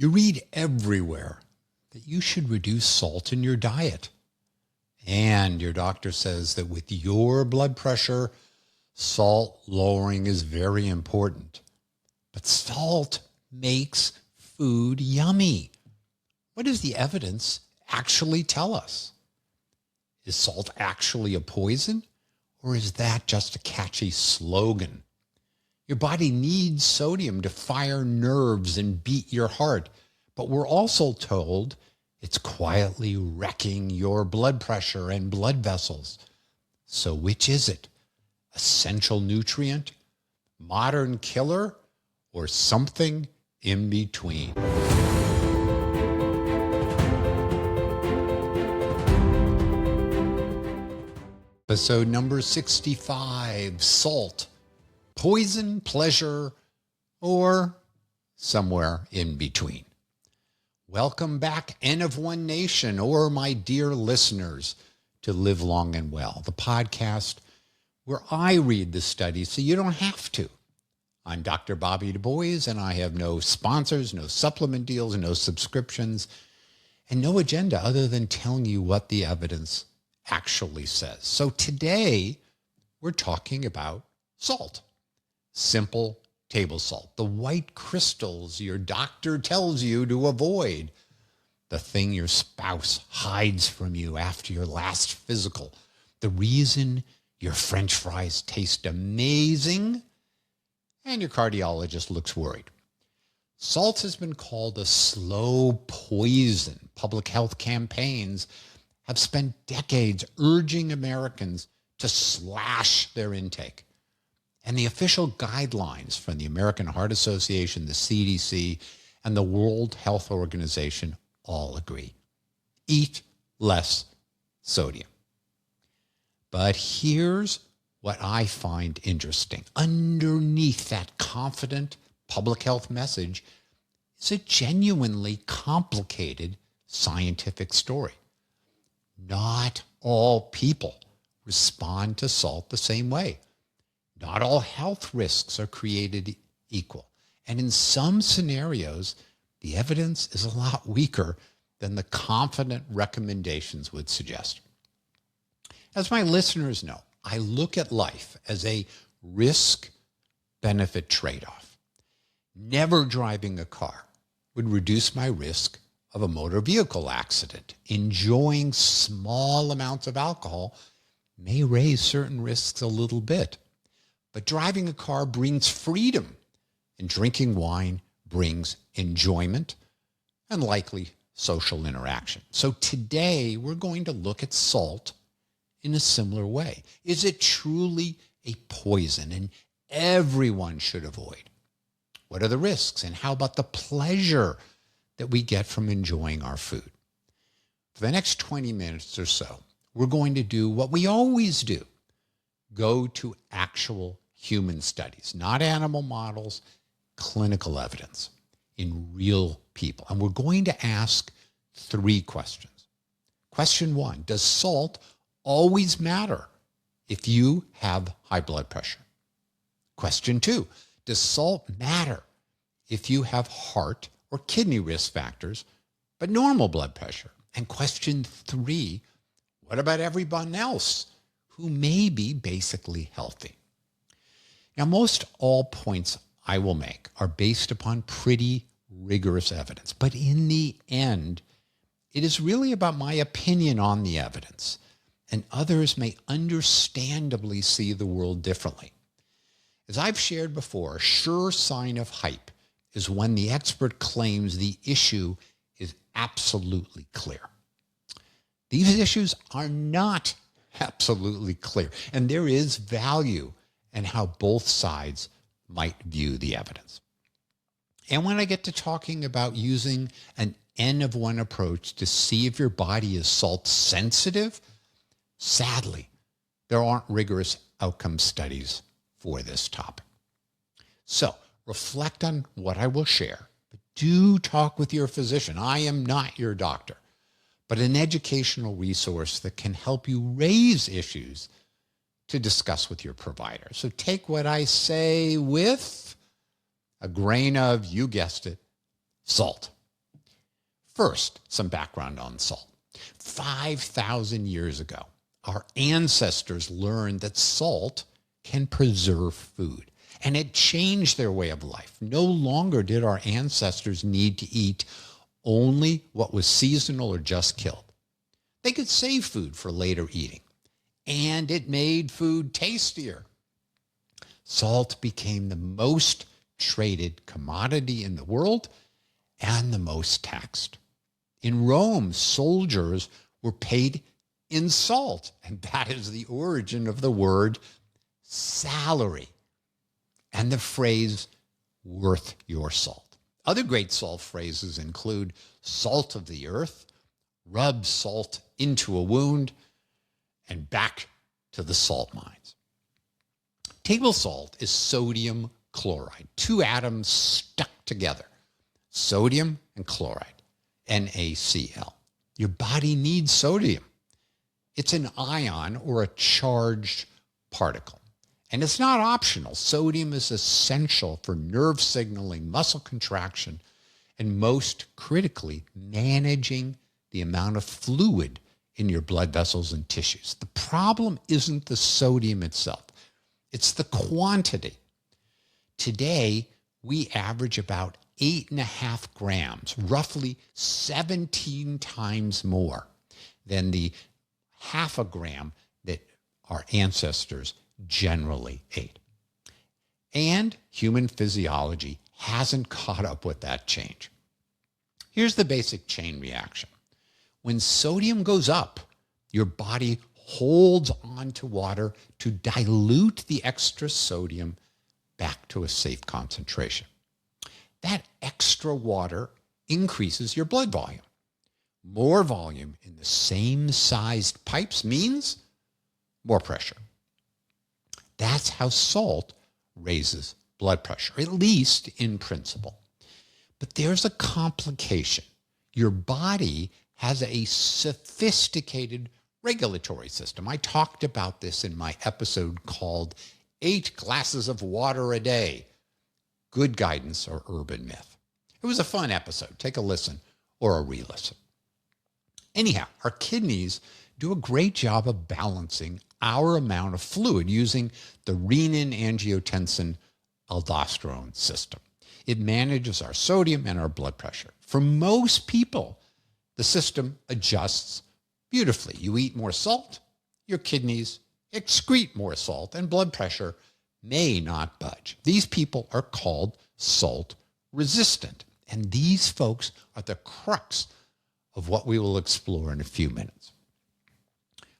You read everywhere that you should reduce salt in your diet. And your doctor says that with your blood pressure, salt lowering is very important. But salt makes food yummy. What does the evidence actually tell us? Is salt actually a poison, or is that just a catchy slogan? Your body needs sodium to fire nerves and beat your heart, but we're also told it's quietly wrecking your blood pressure and blood vessels. So which is it? Essential nutrient, modern killer, or something in between? Episode number 65, salt. Poison, pleasure, or somewhere in between. Welcome back, N of One Nation, or my dear listeners, to Live Long and Well, the podcast where I read the studies so you don't have to. I'm Dr. Bobby Du Bois, and I have no sponsors, no supplement deals, no subscriptions, and no agenda other than telling you what the evidence actually says. So today, we're talking about salt. Simple table salt, the white crystals your doctor tells you to avoid, the thing your spouse hides from you after your last physical, the reason your French fries taste amazing, and your cardiologist looks worried. Salt has been called a slow poison. Public health campaigns have spent decades urging Americans to slash their intake. And the official guidelines from the American Heart Association, the CDC, and the World Health Organization all agree. Eat less sodium. But here's what I find interesting. Underneath that confident public health message is a genuinely complicated scientific story. Not all people respond to salt the same way. Not all health risks are created equal. And in some scenarios, the evidence is a lot weaker than the confident recommendations would suggest. As my listeners know, I look at life as a risk-benefit trade-off. Never driving a car would reduce my risk of a motor vehicle accident. Enjoying small amounts of alcohol may raise certain risks a little bit. But driving a car brings freedom, and drinking wine brings enjoyment and likely social interaction. So today we're going to look at salt in a similar way. Is it truly a poison and everyone should avoid? What are the risks, and how about the pleasure that we get from enjoying our food? For the next 20 minutes or so, we're going to do what we always do. Go to actual human studies, not animal models, clinical evidence in real people. And we're going to ask 3 questions. Question 1, does salt always matter if you have high blood pressure? Question 2, does salt matter if you have heart or kidney risk factors, but normal blood pressure? And question 3, what about everyone else who may be basically healthy? Now, most all points I will make are based upon pretty rigorous evidence, but in the end, it is really about my opinion on the evidence, and others may understandably see the world differently. As I've shared before, a sure sign of hype is when the expert claims the issue is absolutely clear. These issues are not absolutely clear, and there is value in how both sides might view the evidence. And when I get to talking about using an N of one approach to see if your body is salt sensitive, sadly, there aren't rigorous outcome studies for this topic. So reflect on what I will share, but do talk with your physician. I am not your doctor, but an educational resource that can help you raise issues to discuss with your provider. So take what I say with a grain of, you guessed it, salt. First, some background on salt. 5,000 years ago, our ancestors learned that salt can preserve food, and it changed their way of life. No longer did our ancestors need to eat only what was seasonal or just killed. They could save food for later eating, and it made food tastier. Salt became the most traded commodity in the world and the most taxed. In Rome, soldiers were paid in salt, and that is the origin of the word salary and the phrase worth your salt. Other great salt phrases include salt of the earth, rub salt into a wound, and back to the salt mines. Table salt is sodium chloride, two atoms stuck together, sodium and chloride, NaCl. Your body needs sodium. It's an ion or a charged particle. And it's not optional. Sodium is essential for nerve signaling, muscle contraction, and most critically, managing the amount of fluid in your blood vessels and tissues. The problem isn't the sodium itself. It's the quantity. Today, we average about 8.5 grams, roughly 17 times more than the half a gram that our ancestors generally ate. And human physiology hasn't caught up with that change. Here's the basic chain reaction. When sodium goes up, your body holds on to water to dilute the extra sodium back to a safe concentration. That extra water increases your blood volume. More volume in the same sized pipes means more pressure. That's how salt raises blood pressure, at least in principle. But there's a complication. Your body has a sophisticated regulatory system. I talked about this in my episode called 8 Glasses of Water a Day, Good Guidance or Urban Myth. It was a fun episode. Take a listen or a re-listen. Anyhow, our kidneys do a great job of balancing our amount of fluid using the renin-angiotensin-aldosterone system. It manages our sodium and our blood pressure. For most people, the system adjusts beautifully. You eat more salt, your kidneys excrete more salt, and blood pressure may not budge. These people are called salt resistant, and these folks are the crux of what we will explore in a few minutes.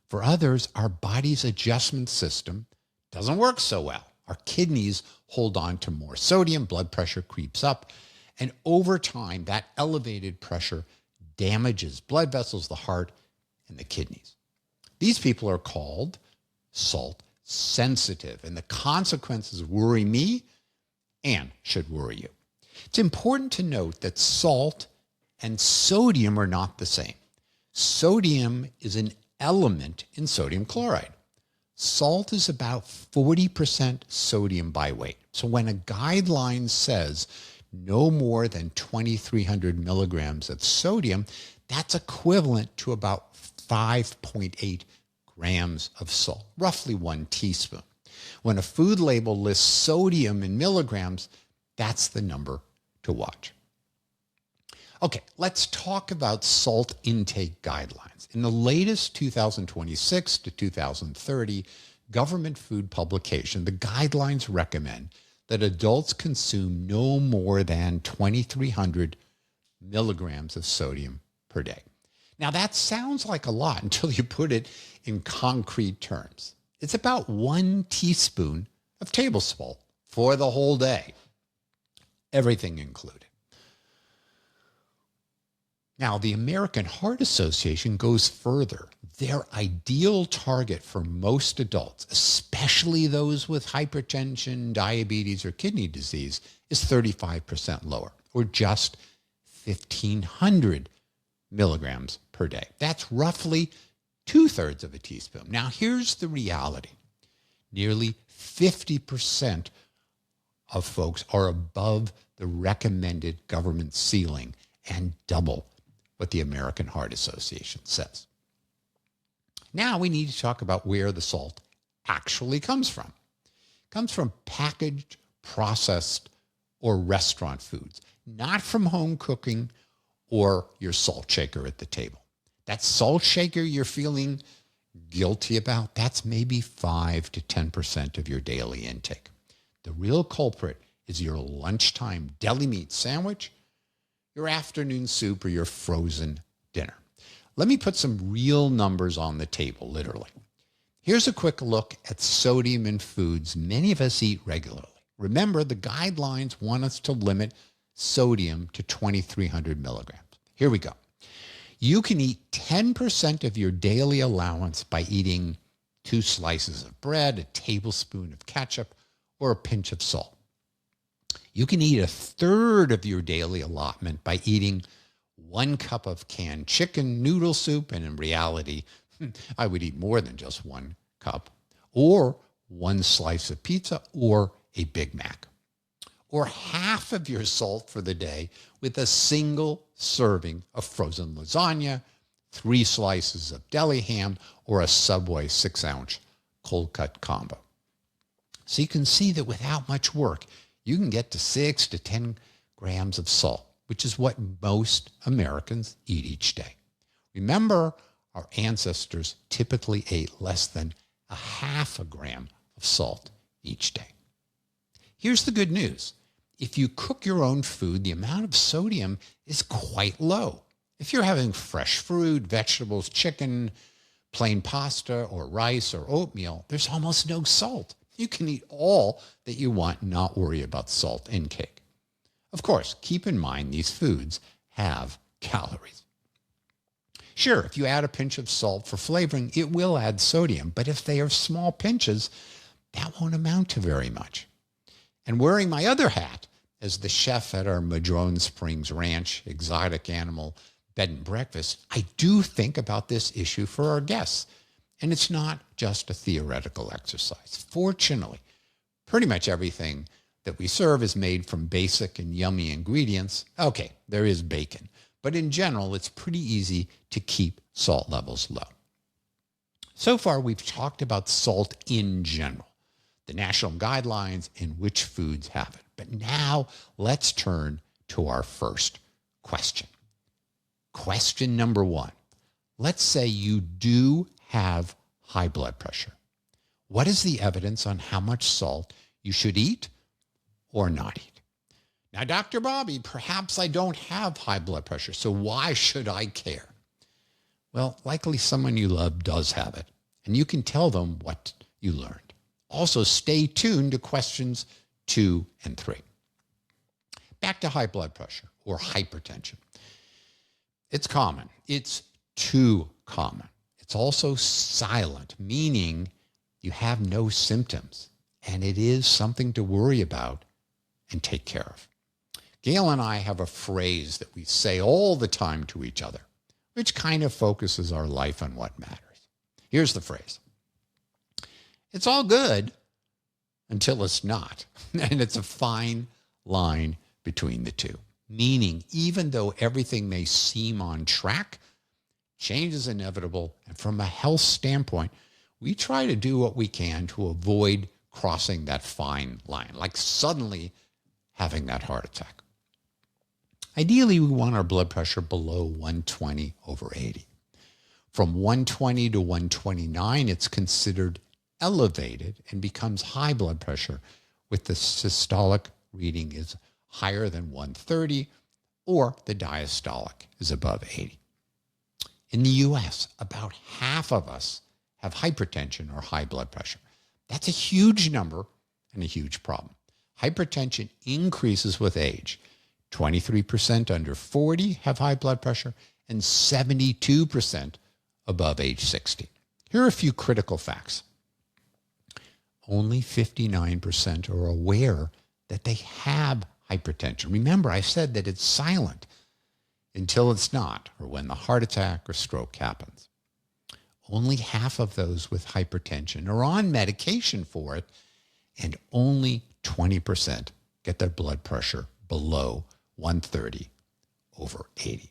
For others, our body's adjustment system doesn't work so well. Our kidneys hold on to more sodium, blood pressure creeps up, and over time, that elevated pressure damages blood vessels, the heart, and the kidneys. These people are called salt sensitive, and the consequences worry me and should worry you. It's important to note that salt and sodium are not the same. Sodium is an element in sodium chloride. Salt is about 40% sodium by weight. So when a guideline says no more than 2,300 milligrams of sodium, that's equivalent to about 5.8 grams of salt, roughly 1 teaspoon. When a food label lists sodium in milligrams, that's the number to watch. Okay, let's talk about salt intake guidelines. In the latest 2026 to 2030 government food publication, the guidelines recommend that adults consume no more than 2,300 milligrams of sodium per day. Now, that sounds like a lot until you put it in concrete terms. It's about 1 teaspoon of table salt for the whole day, everything included. Now, the American Heart Association goes further. Their ideal target for most adults, especially those with hypertension, diabetes, or kidney disease, is 35% lower, or just 1,500 milligrams per day. That's roughly 2/3 of a teaspoon. Now, here's the reality. Nearly 50% of folks are above the recommended government ceiling and double what the American Heart Association says. Now we need to talk about where the salt actually comes from. It comes from packaged, processed, or restaurant foods, not from home cooking or your salt shaker at the table. That salt shaker you're feeling guilty about, that's maybe 5 to 10% of your daily intake. The real culprit is your lunchtime deli meat sandwich, your afternoon soup, or your frozen dinner. Let me put some real numbers on the table, literally. Here's a quick look at sodium in foods many of us eat regularly. Remember, the guidelines want us to limit sodium to 2,300 milligrams. Here we go. You can eat 10% of your daily allowance by eating 2 slices of bread, a tablespoon of ketchup, or a pinch of salt. You can eat 1/3 of your daily allotment by eating 1 cup of canned chicken noodle soup, and in reality, I would eat more than just 1 cup, or 1 slice of pizza, or a Big Mac. Or half of your salt for the day with a single serving of frozen lasagna, 3 slices of deli ham, or a Subway 6-ounce cold cut combo. So you can see that without much work, you can get to 6 to 10 grams of salt, which is what most Americans eat each day. Remember, our ancestors typically ate less than 1/2 gram of salt each day. Here's the good news. If you cook your own food, the amount of sodium is quite low. If you're having fresh fruit, vegetables, chicken, plain pasta, or rice, or oatmeal, there's almost no salt. You can eat all that you want and not worry about salt intake. Of course, keep in mind these foods have calories. Sure, if you add a pinch of salt for flavoring, it will add sodium, but if they are small pinches, that won't amount to very much. And wearing my other hat as the chef at our Madrone Springs Ranch exotic animal bed and breakfast, I do think about this issue for our guests. And it's not just a theoretical exercise. Fortunately, pretty much everything that we serve is made from basic and yummy ingredients. Okay, there is bacon, but in general, it's pretty easy to keep salt levels low. So far, we've talked about salt in general, the national guidelines, and which foods have it. But now let's turn to our first question. Question number 1. Let's say you do have high blood pressure. What is the evidence on how much salt you should eat or not eat? Now, Dr. Bobby, perhaps I don't have high blood pressure, so why should I care? Well, likely someone you love does have it, and you can tell them what you learned. Also, stay tuned to questions 2 and 3. Back to high blood pressure or hypertension. It's common. It's too common. It's also silent, meaning you have no symptoms, and it is something to worry about and take care of. Gail and I have a phrase that we say all the time to each other, which kind of focuses our life on what matters. Here's the phrase. It's all good until it's not. And it's a fine line between the two, meaning even though everything may seem on track, change is inevitable. And from a health standpoint, we try to do what we can to avoid crossing that fine line, like suddenly having that heart attack. Ideally, we want our blood pressure below 120/80. From 120 to 129, it's considered elevated and becomes high blood pressure, with the systolic reading is higher than 130 or the diastolic is above 80. In the U.S., about half of us have hypertension or high blood pressure. That's a huge number and a huge problem. Hypertension increases with age. 23% under 40 have high blood pressure and 72% above age 60. Here are a few critical facts. Only 59% are aware that they have hypertension. Remember, I said that it's silent until it's not, or when the heart attack or stroke happens. Only half of those with hypertension are on medication for it, and only 20% get their blood pressure below 130/80.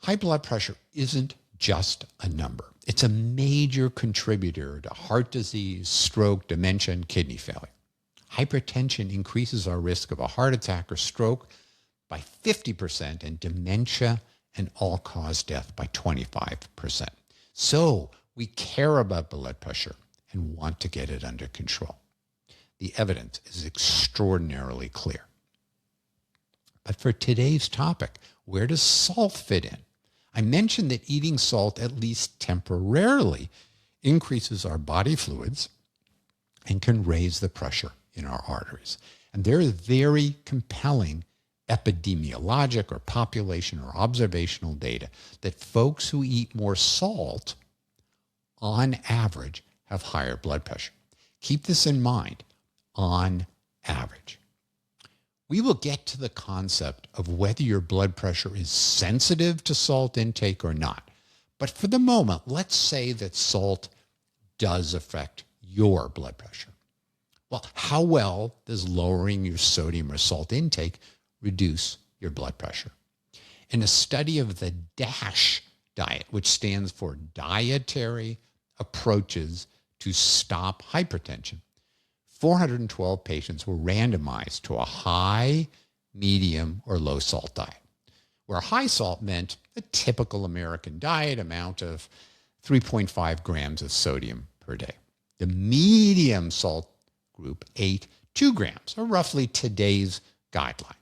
High blood pressure isn't just a number. It's a major contributor to heart disease, stroke, dementia, and kidney failure. Hypertension increases our risk of a heart attack or stroke by 50% and dementia and all-cause death by 25%. So we care about blood pressure and want to get it under control. The evidence is extraordinarily clear. But for today's topic, where does salt fit in? I mentioned that eating salt, at least temporarily, increases our body fluids and can raise the pressure in our arteries. And there is very compelling epidemiologic or population or observational data that folks who eat more salt, on average, have higher blood pressure. Keep this in mind, on average. We will get to the concept of whether your blood pressure is sensitive to salt intake or not. But for the moment, let's say that salt does affect your blood pressure. Well, how well does lowering your sodium or salt intake reduce your blood pressure? In a study of the DASH diet, which stands for Dietary Approaches to Stop Hypertension, 412 patients were randomized to a high, medium, or low salt diet, where high salt meant a typical American diet amount of 3.5 grams of sodium per day. The medium salt group ate 2 grams, or roughly today's guideline.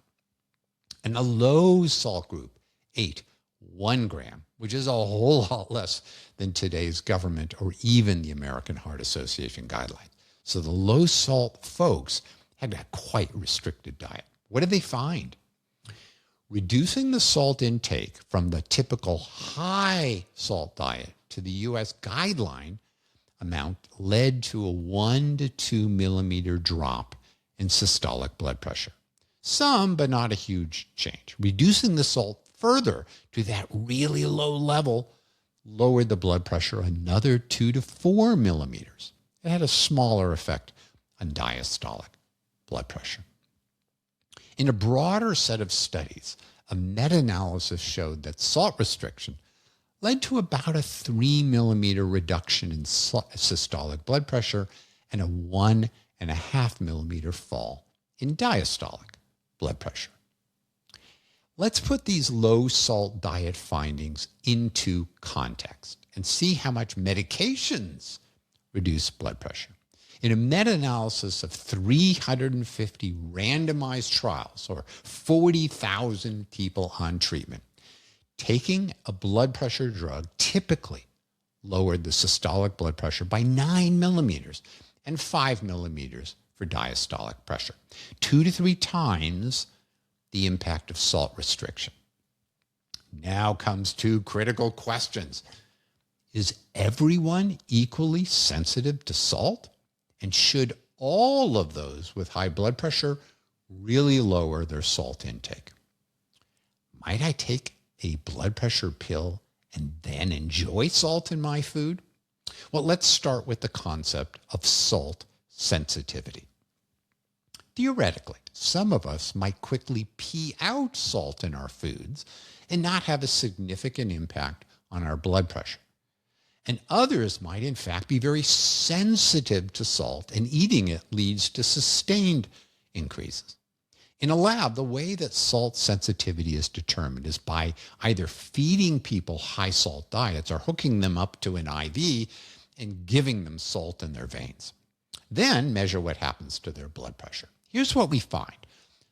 And the low salt group ate 1 gram, which is a whole lot less than today's government or even the American Heart Association guidelines. So the low salt folks had a quite restricted diet. What did they find? Reducing the salt intake from the typical high salt diet to the U.S. guideline amount led to a 1 to 2 millimeter drop in systolic blood pressure. Some, but not a huge change. Reducing the salt further to that really low level lowered the blood pressure another 2 to 4 millimeters. It had a smaller effect on diastolic blood pressure. In a broader set of studies, a meta-analysis showed that salt restriction led to about a 3 millimeter reduction in systolic blood pressure and a 1.5 millimeter fall in diastolic blood pressure. Let's put these low salt diet findings into context and see how much medications reduce blood pressure. In a meta-analysis of 350 randomized trials, or 40,000 people on treatment, taking a blood pressure drug typically lowered the systolic blood pressure by 9 millimeters and 5 millimeters for diastolic pressure, 2 to 3 times the impact of salt restriction. Now comes 2 critical questions. Is everyone equally sensitive to salt? And should all of those with high blood pressure really lower their salt intake? Might I take a blood pressure pill and then enjoy salt in my food? Well, let's start with the concept of salt sensitivity. Theoretically, some of us might quickly pee out salt in our foods and not have a significant impact on our blood pressure. And others might, in fact, be very sensitive to salt, and eating it leads to sustained increases. In a lab, the way that salt sensitivity is determined is by either feeding people high salt diets or hooking them up to an IV and giving them salt in their veins. Then measure what happens to their blood pressure. Here's what we find.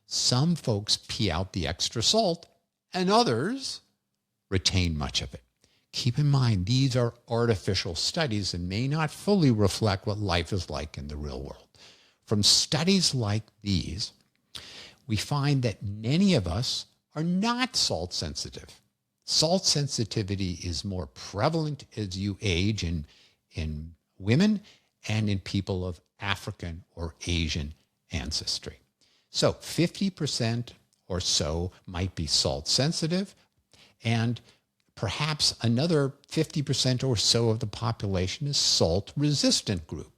Some folks pee out the extra salt, and others retain much of it. Keep in mind, these are artificial studies and may not fully reflect what life is like in the real world. From studies like these, we find that many of us are not salt sensitive. Salt sensitivity is more prevalent as you age in women and in people of African or Asian ancestry. So 50% or so might be salt sensitive, and perhaps another 50% or so of the population is salt resistant group.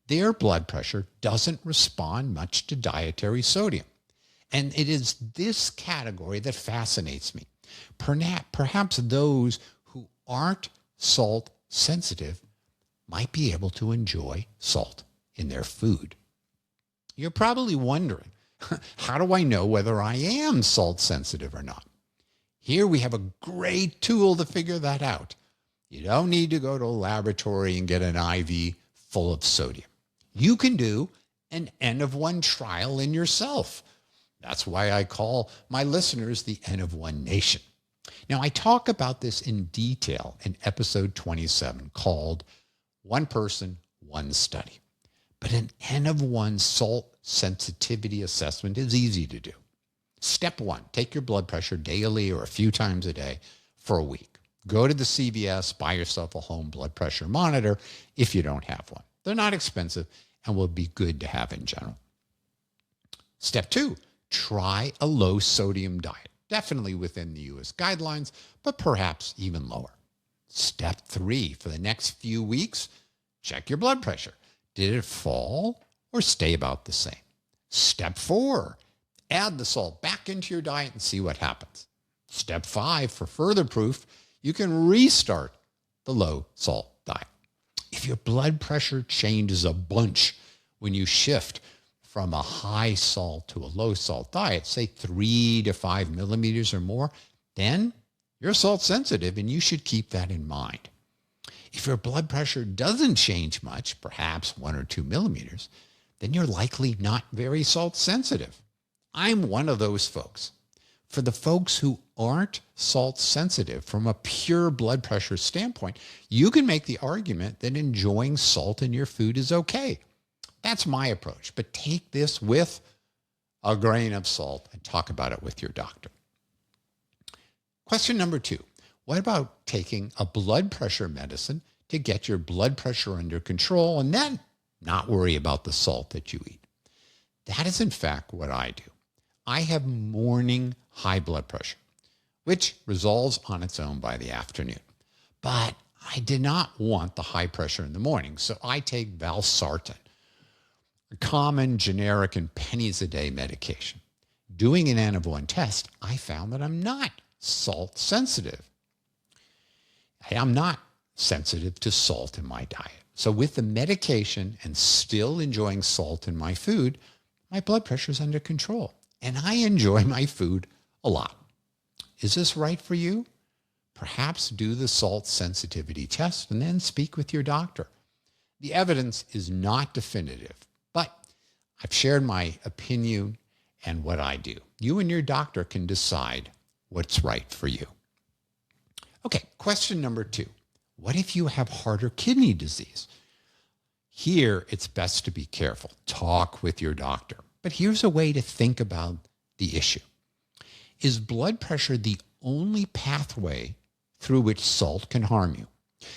Their blood pressure doesn't respond much to dietary sodium. And it is this category that fascinates me. Perhaps those who aren't salt sensitive might be able to enjoy salt in their food. You're probably wondering, how do I know whether I am salt sensitive or not? Here we have a great tool to figure that out. You don't need to go to a laboratory and get an IV full of sodium. You can do an N of 1 trial in yourself. That's why I call my listeners the N of 1 Nation. Now, I talk about this in detail in episode 27 called One Person, One Study. But an N of 1 salt sensitivity assessment is easy to do. Step 1, take your blood pressure daily or a few times a day for a week. Go to the CVS, buy yourself a home blood pressure monitor if you don't have one. They're not expensive and will be good to have in general. Step 2, try a low sodium diet, definitely within the US guidelines, but perhaps even lower. Step 3, for the next few weeks, check your blood pressure. Did it fall or stay about the same? Step 4, add the salt back into your diet and see what happens. Step 5, for further proof, you can restart the low salt diet. If your blood pressure changes a bunch when you shift from a high salt to a low salt diet, say 3 to 5 millimeters or more, then you're salt sensitive and you should keep that in mind. If your blood pressure doesn't change much, perhaps 1 or 2 millimeters, then you're likely not very salt sensitive. I'm one of those folks. For the folks who aren't salt sensitive from a pure blood pressure standpoint, you can make the argument that enjoying salt in your food is okay. That's my approach, but take this with a grain of salt and talk about it with your doctor. Question number 2. What about taking a blood pressure medicine to get your blood pressure under control and then not worry about the salt that you eat? That is in fact what I do. I have morning high blood pressure, which resolves on its own by the afternoon. But I did not want the high pressure in the morning, so I take valsartan, a common generic and pennies a day medication. Doing an N of 1 test, I found that I'm not salt sensitive. I'm not sensitive to salt in my diet. So with the medication and still enjoying salt in my food, my blood pressure is under control. And I enjoy my food a lot. Is this right for you? Perhaps do the salt sensitivity test and then speak with your doctor. The evidence is not definitive, but I've shared my opinion and what I do. You and your doctor can decide what's right for you. Okay, question number 2. What if you have heart or kidney disease? Here, it's best to be careful. Talk with your doctor. But here's a way to think about the issue. Is blood pressure the only pathway through which salt can harm you?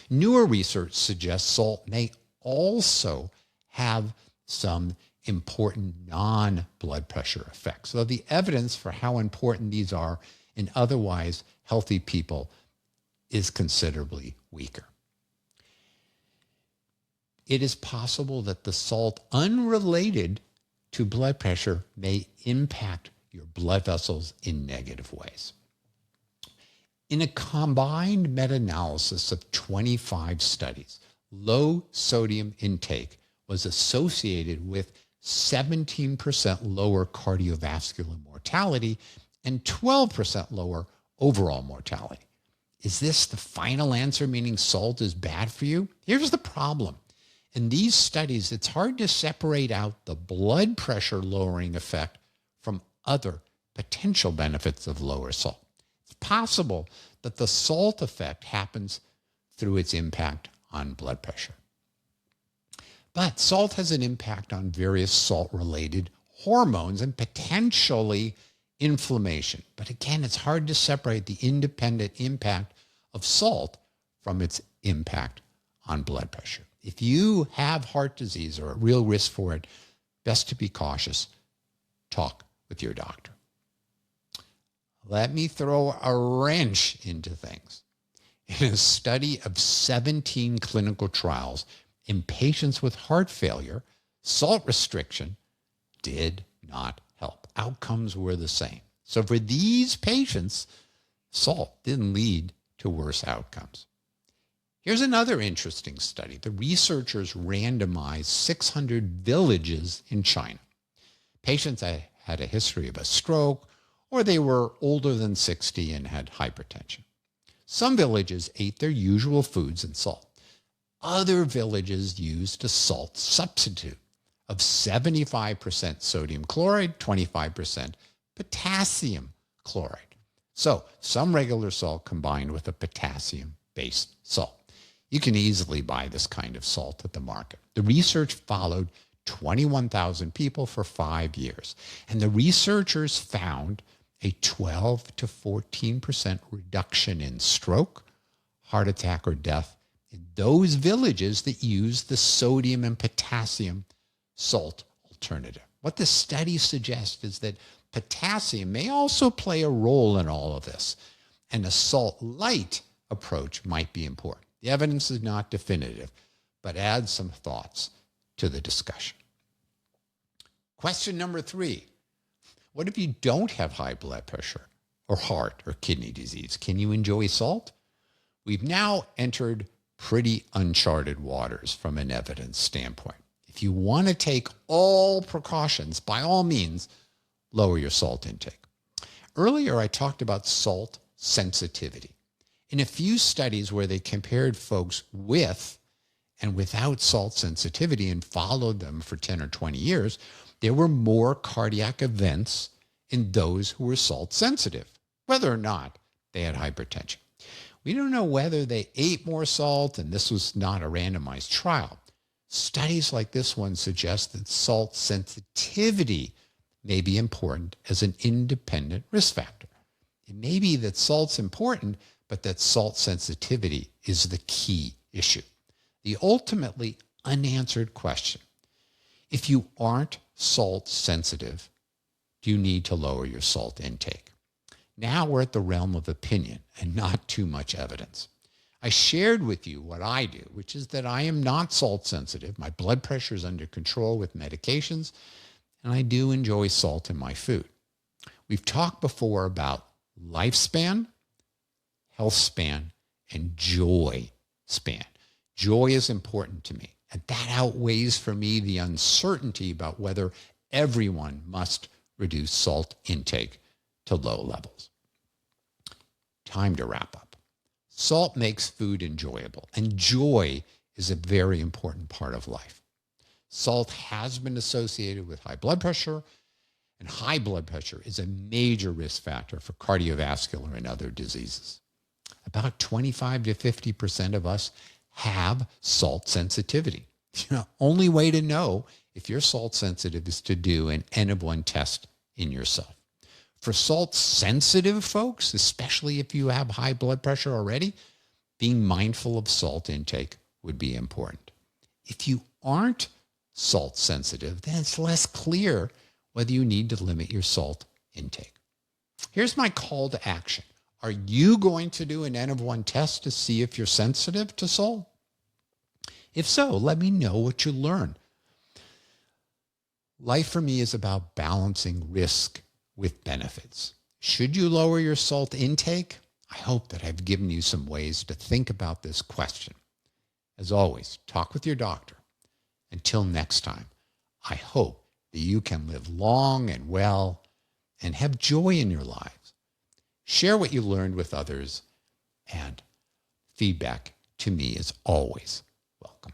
Newer research suggests salt may also have some important non-blood pressure effects. So the evidence for how important these are in otherwise healthy people is considerably weaker. It is possible that the salt unrelated to blood pressure may impact your blood vessels in negative ways. In a combined meta-analysis of 25 studies, low sodium intake was associated with 17% lower cardiovascular mortality and 12% lower overall mortality. Is this the final answer, meaning salt is bad for you? Here's the problem. In these studies, it's hard to separate out the blood pressure lowering effect from other potential benefits of lower salt. It's possible that the salt effect happens through its impact on blood pressure. But salt has an impact on various salt-related hormones and potentially inflammation. But again, it's hard to separate the independent impact of salt from its impact on blood pressure. If you have heart disease or a real risk for it, best to be cautious. Talk with your doctor. Let me throw a wrench into things. In a study of 17 clinical trials in patients with heart failure, salt restriction did not help. Outcomes were the same. So for these patients, Salt didn't lead to worse outcomes. Here's another interesting study. The researchers randomized 600 villages in China. Patients had a history of a stroke, or they were older than 60 and had hypertension. Some villages ate their usual foods and salt. Other villages used a salt substitute of 75% sodium chloride, 25% potassium chloride. So some regular salt combined with a potassium-based salt. You can easily buy this kind of salt at the market. The research followed 21,000 people for 5 years, and the researchers found a 12 to 14% reduction in stroke, heart attack, or death in those villages that use the sodium and potassium salt alternative. What the study suggests is that potassium may also play a role in all of this, and a salt-light approach might be important. The evidence is not definitive, but adds some thoughts to the discussion. Question number 3. What if you don't have high blood pressure or heart or kidney disease? Can you enjoy salt? We've now entered pretty uncharted waters from an evidence standpoint. If you want to take all precautions, by all means, lower your salt intake. Earlier, I talked about salt sensitivity. In a few studies where they compared folks with and without salt sensitivity and followed them for 10 or 20 years, there were more cardiac events in those who were salt sensitive, whether or not they had hypertension. We don't know whether they ate more salt, and this was not a randomized trial. Studies like this one suggest that salt sensitivity may be important as an independent risk factor. It may be that salt's important, but that salt sensitivity is the key issue. The ultimately unanswered question: if you aren't salt sensitive, do you need to lower your salt intake? Now we're at the realm of opinion and not too much evidence. I shared with you what I do, which is that I am not salt sensitive. My blood pressure is under control with medications, and I do enjoy salt in my food. We've talked before about lifespan, health span, and joy span. Joy is important to me, and that outweighs for me the uncertainty about whether everyone must reduce salt intake to low levels. Time to wrap up. Salt makes food enjoyable, and joy is a very important part of life. Salt has been associated with high blood pressure, and high blood pressure is a major risk factor for cardiovascular and other diseases. About 25 to 50% of us have salt sensitivity. Only way to know if you're salt sensitive is to do an N-of-1 test in yourself. For salt sensitive folks, especially if you have high blood pressure already, being mindful of salt intake would be important. If you aren't salt sensitive, then it's less clear whether you need to limit your salt intake. Here's my call to action. Are you going to do an N-of-1 test to see if you're sensitive to salt? If so, let me know what you learn. Life for me is about balancing risk with benefits. Should you lower your salt intake? I hope that I've given you some ways to think about this question. As always, talk with your doctor. Until next time, I hope that you can live long and well and have joy in your lives. Share what you learned with others, and feedback to me is always welcome.